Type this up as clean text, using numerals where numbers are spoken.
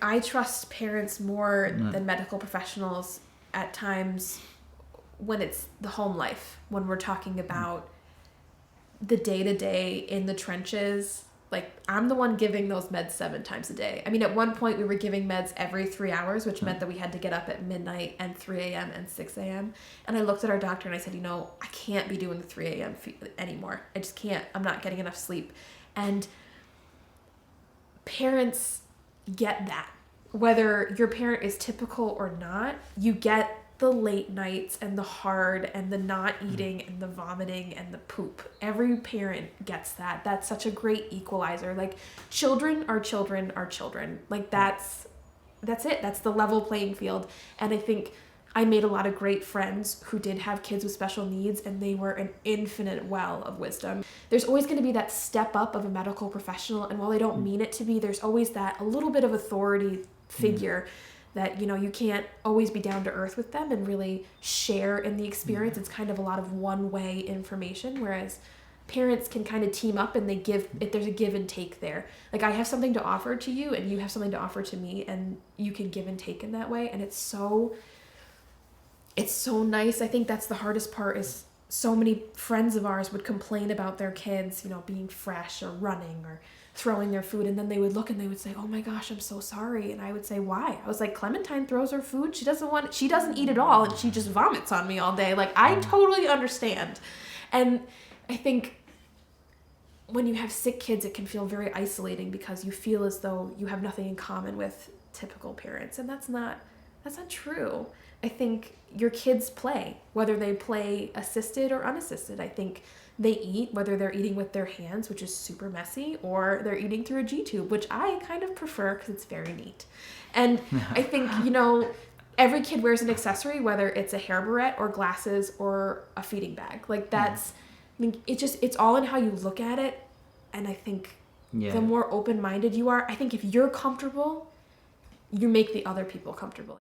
I trust parents more than medical professionals at times when it's the home life, when we're talking about the day-to-day in the trenches. Like, I'm the one giving those meds 7 times a day. I mean, at one point we were giving meds every 3 hours, which meant that we had to get up at midnight and 3 a.m. and 6 a.m. And I looked at our doctor and I said, I can't be doing the 3 a.m. anymore. I just can't. I'm not getting enough sleep. And parents get that. Whether your parent is typical or not, you get the late nights and the hard and the not eating and the vomiting and the poop. Every parent gets that. That's such a great equalizer. Like, children are children are children. Like, that's it. That's the level playing field. And I think I made a lot of great friends who did have kids with special needs, and they were an infinite well of wisdom. There's always going to be that step up of a medical professional, and while they don't mean it to be, there's always that a little bit of authority figure that, you can't always be down to earth with them and really share in the experience. It's kind of a lot of one-way information, whereas parents can kind of team up and there's a give and take there. Like, I have something to offer to you and you have something to offer to me, and you can give and take in that way. And it's so nice. I think that's the hardest part, is so many friends of ours would complain about their kids, being fresh or running or throwing their food, and then they would look and they would say, "Oh my gosh, I'm so sorry." And I would say, "Why?" I was like, "Clementine throws her food. She doesn't eat at all, and she just vomits on me all day." Like, I totally understand. And I think when you have sick kids, it can feel very isolating because you feel as though you have nothing in common with typical parents, and that's not true. I think your kids play, whether they play assisted or unassisted. I think they eat, whether they're eating with their hands, which is super messy, or they're eating through a G-tube, which I kind of prefer because it's very neat. And I think, every kid wears an accessory, whether it's a hair barrette or glasses or a feeding bag. Like, I mean, it's all in how you look at it. And I think the more open-minded you are, I think if you're comfortable, you make the other people comfortable.